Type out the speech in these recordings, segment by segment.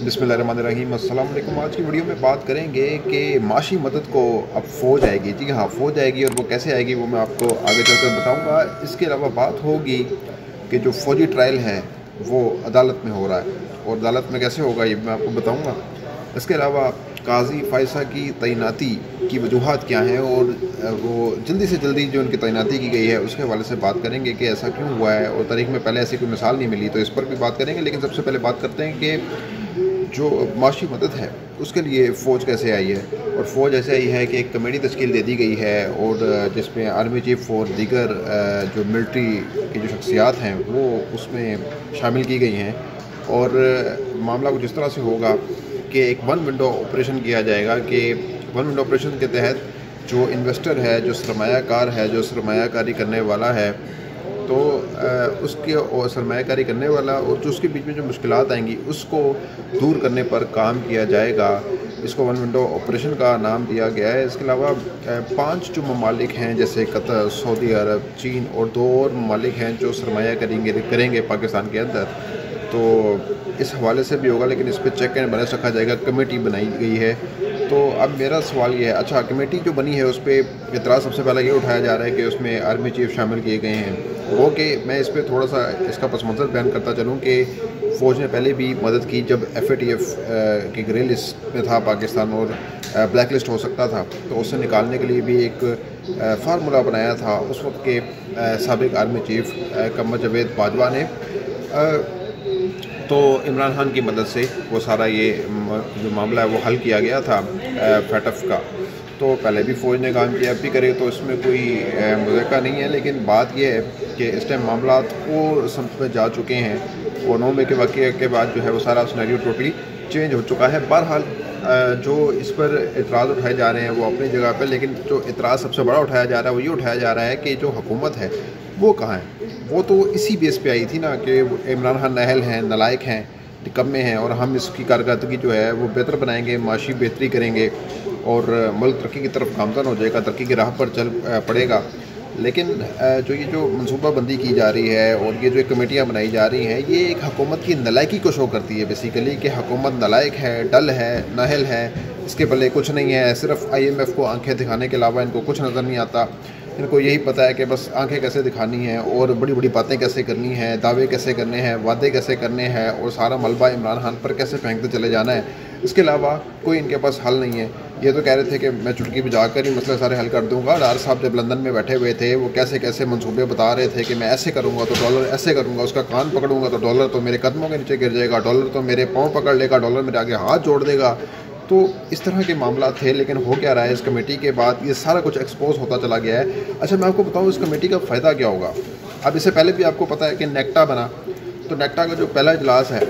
बिस्मिल्लाहिर्रहमानिर्रहीम। अस्सलाम वालेकुम। आज की वीडियो में बात करेंगे कि माशी मदद को अब फ़ौज आएगी। जी हाँ, फ़ौज आएगी और वो कैसे आएगी वो मैं आपको आगे चलकर बताऊंगा। इसके अलावा बात होगी कि जो फ़ौजी ट्रायल है वो अदालत में हो रहा है और अदालत में कैसे होगा ये मैं आपको बताऊँगा। इसके अलावा काजी फ़ायसा की तैनाती की वजूहात क्या हैं और वो जल्दी से जल्दी जो उनकी तैनाती की गई है उसके हवाले से बात करेंगे कि ऐसा क्यों हुआ है और तारीख में पहले ऐसी कोई मिसाल नहीं मिली, तो इस पर भी बात करेंगे। लेकिन सबसे पहले बात करते हैं कि जो माशी मदद है उसके लिए फ़ौज कैसे आई है। और फ़ौज ऐसे आई है कि एक कमेटी तश्कील दे दी गई है और जिसमें आर्मी चीफ और दीगर जो मिलिट्री की जो शख्सियात हैं वो उसमें शामिल की गई हैं। और मामला कुछ इस तरह से होगा कि एक वन विंडो ऑपरेशन किया जाएगा कि वन विंडो ऑपरेशन के तहत जो इन्वेस्टर है, जो सरमायाकार है, जो सरमायाकारी करने वाला है, तो उसके सरमायाकारी करने वाला और जो उसके बीच में जो मुश्किलात आएंगी उसको दूर करने पर काम किया जाएगा। इसको वन विंडो ऑपरेशन का नाम दिया गया है। इसके अलावा 5 जो ममालिक हैं जैसे कतर, सऊदी अरब, चीन और 2 और ममालिक हैं जो सरमाया करेंगे पाकिस्तान के अंदर, तो इस हवाले से भी होगा। लेकिन इस पर चेक एंड बैलेंस रखा जाएगा। कमेटी बनाई गई है। तो अब मेरा सवाल ये है, अच्छा कमेटी जो बनी है उस पर इतराज़ सबसे पहले ये उठाया जा रहा है कि उसमें आर्मी चीफ शामिल किए गए हैं। वो कि मैं इस पर थोड़ा सा इसका पस मंज़र बयान करता चलूँ कि फ़ौज ने पहले भी मदद की जब FATF की ग्रे लिस्ट में था पाकिस्तान और ब्लैक लिस्ट हो सकता था, तो उससे निकालने के लिए भी एक फार्मूला बनाया था उस वक्त के साबिक़ आर्मी चीफ कमर जावेद बाजवा ने। तो इमरान खान की मदद से वो सारा ये जो मामला है वो हल किया गया था FATF का। तो पहले भी फ़ौज ने काम किया, अब भी करे, तो इसमें कोई मुज़क्का नहीं है। लेकिन बात यह है कि इस टाइम मामला और समझ में जा चुके हैं और 9 मई के वाक़े के बाद जो है वो सारा सिनेरियो टोटली चेंज हो चुका है। बहरहाल जो इस पर इतराज़ उठाए जा रहे हैं वो अपनी जगह पर, लेकिन जो इतराज़ सबसे बड़ा उठाया जा रहा है वो ये उठाया जा रहा है कि जो हुकूमत है वो कहाँ है। वो तो इसी बेस पे आई थी ना कि इमरान खान नाअहल हैं, नालायक हैं, निकम्मे हैं और हम इसकी कारकर्दगी जो है वो बेहतर बनाएंगे, माशी बेहतरी करेंगे और मुल्क तरक्की की तरफ गामज़न हो जाएगा, तरक्की की राह पर चल पड़ेगा। लेकिन जो मनसूबाबंदी की जा रही है और ये जो कमेटियाँ बनाई जा रही हैं ये एक हुकूमत की नालायकी को शो करती है बेसिकली, कि हुकूमत नालायक है, डल है, नाअहल है, इसके पल्ले कुछ नहीं है। सिर्फ IMF को आंखें दिखाने के अलावा इनको कुछ नज़र नहीं आता। इनको यही पता है कि बस आंखें कैसे दिखानी हैं और बड़ी बड़ी बातें कैसे करनी हैं, दावे कैसे करने हैं, वादे कैसे करने हैं और सारा मलबा इमरान खान पर कैसे फेंकते चले जाना है। इसके अलावा कोई इनके पास हल नहीं है। ये तो कह रहे थे कि मैं चुटकी बजा कर ही मसले सारे हल कर दूंगा। डार साहब जब लंदन में बैठे हुए थे वो कैसे कैसे मंसूबे बता रहे थे कि मैं ऐसे करूँगा तो डॉलर ऐसे करूँगा, उसका कान पकड़ूंगा तो डॉलर तो मेरे कदमों के नीचे गिर जाएगा, डॉलर तो मेरे पाँव पकड़ लेगा, डॉलर मेरे आगे हाथ जोड़ देगा। तो इस तरह के मामला थे। लेकिन हो क्या रहा है, इस कमेटी के बाद ये सारा कुछ एक्सपोज होता चला गया है। अच्छा मैं आपको बताऊं इस कमेटी का फ़ायदा क्या होगा। अब इससे पहले भी आपको पता है कि नेक्टा बना, तो नेक्टा का जो पहला इजलास है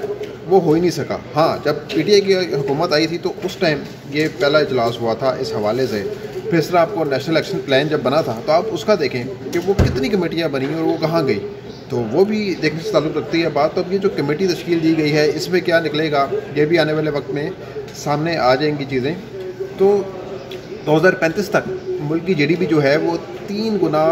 वो हो ही नहीं सका। हाँ, जब PTI की हुकूमत आई थी तो उस टाइम ये पहला इजलास हुआ था इस हवाले से। फिर इस तरह आपको नेशनल एक्शन प्लान जब बना था तो आप उसका देखें कि वो कितनी कमेटियाँ बनी और वो कहाँ गई, तो वो भी देखने से ताल्लुक़ रखती है बात। तो अब ये जो कमेटी तश्कील दी गई है इसमें क्या निकलेगा ये भी आने वाले वक्त में सामने आ जाएंगी चीज़ें। तो 2035 तक मुल्क की GDP जो है वो 3 गुना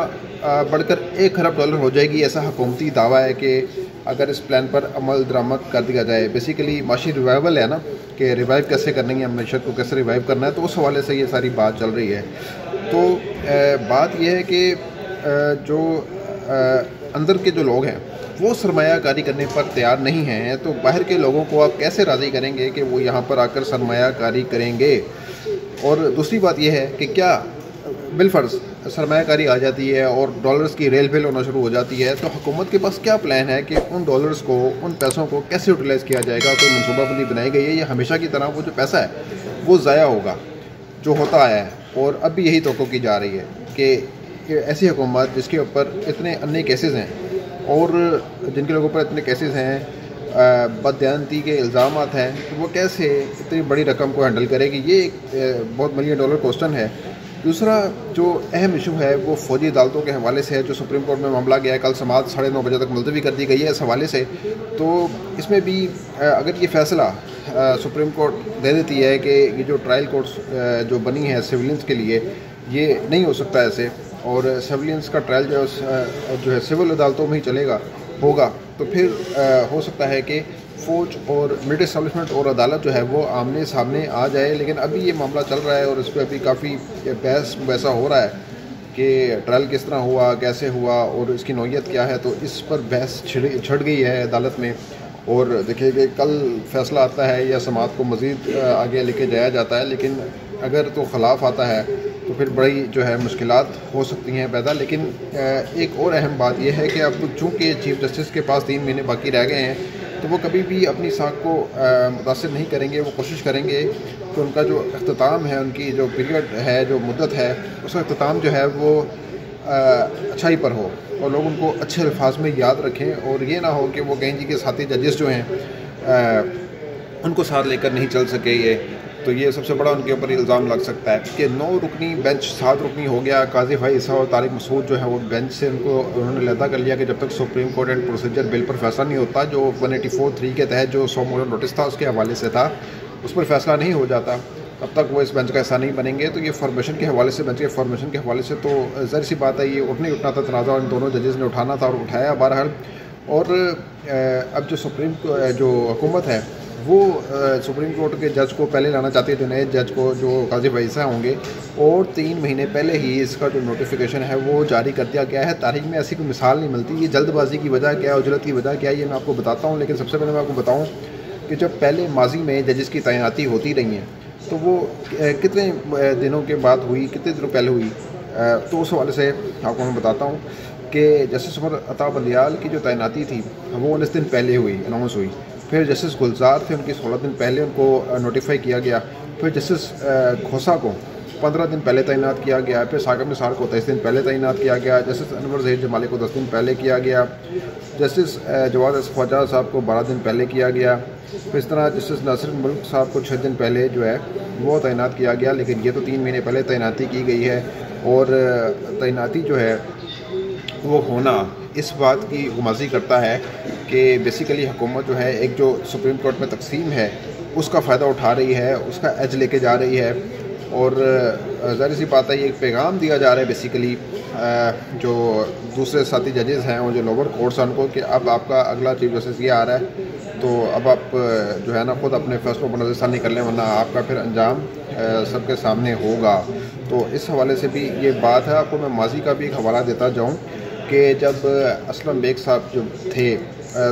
बढ़कर $1 खरब हो जाएगी। ऐसा हुकूमती दावा है कि अगर इस प्लान पर अमल दरामद कर दिया जाए। बेसिकली माशी रिवाइवल है ना, कि रिवाइव कैसे करनी है, मैशत को कैसे रिवाइव करना है, तो उस हवाले से ये सारी बात चल रही है। तो बात यह है कि जो अंदर के जो लोग हैं वो सरमायाकारी करने पर तैयार नहीं हैं, तो बाहर के लोगों को आप कैसे राज़ी करेंगे कि वो यहाँ पर आकर सरमायाकारी करेंगे। और दूसरी बात यह है कि क्या बिलफर्ज सरमायाकारी आ जाती है और डॉलर्स की रेल फेल होना शुरू हो जाती है, तो हुकूमत के पास क्या प्लान है कि उन डॉलर्स को, उन पैसों को कैसे यूटिलाइज़ किया जाएगा। तो मनसूबाबंदी बनाई गई है। ये हमेशा की तरह वो जो पैसा है वो ज़ाया होगा जो होता आया है, और अब भी यही तवक्को की जा रही है कि ऐसी हुकूमत जिसके ऊपर इतने अन्य केसेस हैं और जिनके लोगों पर इतने केसेस हैं, बददयानती के इल्ज़ाम हैं, तो वो कैसे इतनी बड़ी रकम को हैंडल करेगी। ये एक बहुत $1 मिलियन क्वेश्चन है। दूसरा जो अहम इशू है वो फ़ौजी अदालतों के हवाले से है, जो सुप्रीम कोर्ट में मामला गया है। कल समात 9:30 बजे तक मुलतवी कर दी गई है इस हवाले से। तो इसमें भी अगर ये फ़ैसला सुप्रीम कोर्ट दे देती है कि ये जो ट्रायल कोर्ट्स जो बनी है सिविलियंस के लिए, ये नहीं हो सकता ऐसे, और सिविलियंस का ट्रायल जो है सिविल अदालतों में ही होगा, तो फिर हो सकता है कि फ़ौज और मिलिट्री इस्टेब्लिशमेंट और अदालत जो है वो आमने सामने आ जाए। लेकिन अभी ये मामला चल रहा है और इस पर अभी काफ़ी बहस वैसा हो रहा है कि ट्रायल किस तरह हुआ, कैसे हुआ और इसकी नौयत क्या है। तो इस पर बहस छिड़ गई है अदालत में और देखिए कि कल फैसला आता है या समाअत को मज़ीद आगे लेके जाया जाता है। लेकिन अगर तो ख़िलाफ़ आता है तो फिर बड़ी जो है मुश्किलात हो सकती हैं पैदा। लेकिन एक और अहम बात यह है कि अब चूँकि चीफ़ जस्टिस के पास 3 महीने बाकी रह गए हैं तो वो कभी भी अपनी साख को मुतासिर नहीं करेंगे। वो कोशिश करेंगे कि उनका जो अख्ताम है, उनकी जो पीरियड है, जो मुद्दत है, उसका अख्ताम जो है वो अच्छाई पर हो और लोग उनको अच्छे अल्फाज में याद रखें और ये ना हो कि वो कहीं जी के साथी जजेस जो हैं उनको साथ लेकर नहीं चल सके। ये तो ये सबसे बड़ा उनके ऊपर इल्ज़ाम लग सकता है कि 9 रुकनी बेंच 7 रुकनी हो गया। काजी भाई ईसा और तारिक मसूद जो है वो बेंच से उन्होंने लहदा कर लिया कि जब तक supreme court and procedure bill पर फैसला नहीं होता, जो 184(3) के तहत जो 100 मॉडल नोटिस था उसके हवाले से था, उस पर फैसला नहीं हो जाता, तब तक वो इस बेंच का हिस्सा नहीं बनेंगे। तो ये फॉर्मेशन के हवाले से, बेंच के फॉर्मेशन के हवाले से तो ज़ाहिर सी बात है ये उठना था, तनाज़ा इन दोनों जजेस ने उठाना था और उठाया बहरहाल। और अब जो सुप्रीम जो हुकूमत है वो सुप्रीम कोर्ट के जज को पहले लाना चाहती है, जो नए जज को, जो काजी वैसा होंगे, और 3 महीने पहले ही इसका जो नोटिफिकेशन है वो जारी कर दिया गया है। तारीख में ऐसी कोई मिसाल नहीं मिलती। ये जल्दबाजी की वजह क्या है, उजलत की वजह क्या है, ये मैं आपको बताता हूँ। लेकिन सबसे पहले मैं आपको बताऊँ कि जब पहले माजी में जजेस की तैनाती होती रही हैं तो वो कितने दिनों के बाद हुई, कितने दिनों पहले हुई, तो उस हवाले से आपको मैं बताता हूँ कि जस्टिस उमर अता बंदियाल की जो तैनाती थी वो 19 दिन पहले हुई, अनाउंस हुई। फिर जस्टिस गुलजार थे, उनकी 16 दिन पहले उनको नोटिफाई किया गया। फिर जस्टिस खोसा को 15 दिन पहले तैनात किया गया। फिर साकिब निसार को 23 दिन पहले तैनात किया गया। जस्टिस अनवर ज़हीर जमाली को 10 दिन पहले किया गया। जस्टिस जवाद ख्वाजा साहब को 12 दिन पहले किया गया। फिर इस तरह जस्टिस नासिर मुल्क साहब को 6 दिन पहले जो है वो तैनात किया गया। लेकिन ये तो 3 महीने पहले तैनाती की गई है और तैनाती जो है वो होना इस बात की गुमाजी करता है कि बेसिकली हुकूमत जो है एक जो सुप्रीम कोर्ट में तकसीम है उसका फ़ायदा उठा रही है, उसका एज लेके जा रही है। और ज़ाहिर सी बात है ये एक पैगाम दिया जा रहा है बेसिकली जो दूसरे साथी जजेस हैं और जो लोअर कोर्ट्स हैं उनको कि अब आपका अगला चीफ जस्टिस ये आ रहा है तो अब आप जो है ना खुद अपने फैसलों पर नज़रसानी कर लें, वरना आपका फिर अंजाम सबके सामने होगा। तो इस हवाले से भी ये बात है। आपको मैं माजी का भी एक हवाला देता जाऊँ कि जब असलम बेग साहब जो थे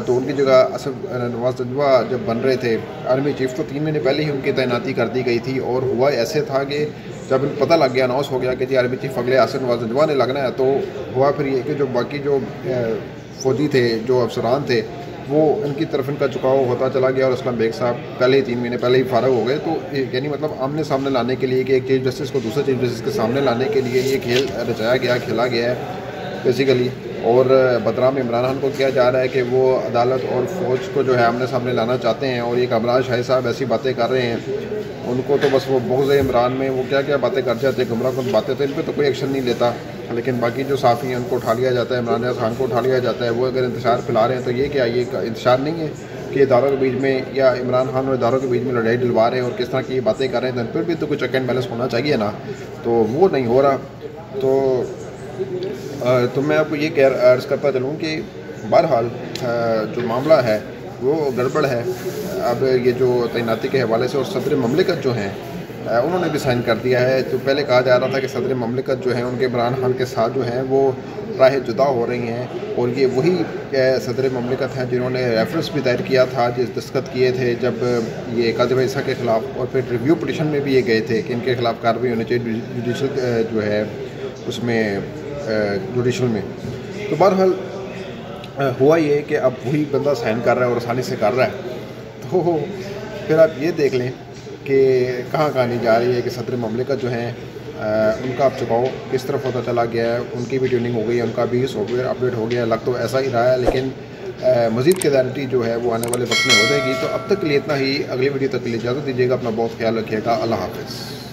तो उनकी जगह असद नवाज नजवा जब बन रहे थे आर्मी चीफ, तो 3 महीने पहले ही उनकी तैनाती कर दी गई थी। और हुआ ऐसे था कि जब इनको पता लग गया, अनाउंस हो गया कि जी आर्मी चीफ अगले असद नवाज नजवा ने लगना है, तो हुआ फिर ये कि जो बाकी जो फ़ौजी थे, जो अफसरान थे, वो इनकी तरफ इनका झुकाव होता चला गया और असलम बेग साहब पहले ही 3 महीने पहले ही फारग हो गए। तो यानी मतलब आमने सामने लाने के लिए कि एक चीफ जस्टिस को दूसरे चीफ जस्टिस के सामने लाने के लिए ये खेल रचाया गया, खेला गया है बेसिकली। और बदनाम इमरान खान को किया जा रहा है कि वो अदालत और फ़ौज को जो है आमने सामने लाना चाहते हैं और ये कमरान शाही साहब ऐसी बातें कर रहे हैं, उनको तो बस वो बहुत इमरान में वो क्या क्या बातें कर जाते हैं, गुमराह कुन बातें, तो इन पर तो कोई एक्शन नहीं लेता। लेकिन बाकी जो साफ़ी हैं उनको उठा लिया जाता है, इमरान खान को उठा लिया जाता है। वो अगर इंतशार फैला रहे हैं तो ये क्या, ये इंतशार नहीं है कि इदारों के बीच में या इमरान खान और इदारों के बीच में लड़ाई डलवा रहे हैं और किस तरह की बातें कर रहे हैं, तो इन पर भी तो कोई चेक एंड बैलेंस होना चाहिए ना, तो वो नहीं हो रहा। तो मैं आपको ये अर्ज़ करता चलूँ कि बहरहाल जो मामला है वो गड़बड़ है। अब ये जो तैनाती के हवाले से और सदर ममलिकत जो हैं उन्होंने भी साइन कर दिया है। तो पहले कहा जा रहा था कि सदर ममलिकत जो है उनके इमरान खान के साथ जो हैं वो राहें जुदा हो रही हैं और ये वही सदर ममलिकत हैं जिन्होंने रेफरेंस भी दायर किया था, जिस दस्तखत किए थे जब ये काज़ी ईसा के ख़िलाफ़, और फिर रिव्यू पिटिशन में भी ये गए थे कि इनके ख़िलाफ़ कार्रवाई होनी चाहिए जुडिशल जो है उसमें जुडिशल में। तो बहरहाल हुआ ये कि अब वही बंदा साइन कर रहा है और आसानी से कर रहा है। तो फिर आप ये देख लें कि कहाँ कहानी जा रही है कि सदर ममलिकत जो हैं उनका अब चुकाव किस तरफ होता चला गया है। उनकी भी ट्यूनिंग हो गई है, उनका भी सॉफ्टवेयर अपडेट हो गया, लग तो ऐसा ही रहा है, लेकिन मज़ीद क्लैरिटी जो है वो आने वाले वक्त में हो जाएगी। तो अब तक के लिए इतना ही। अगली वीडियो तक के लिए इजाज़त दीजिएगा। अपना बहुत ख्याल रखिएगा। अल्लाह हाफ़िज़।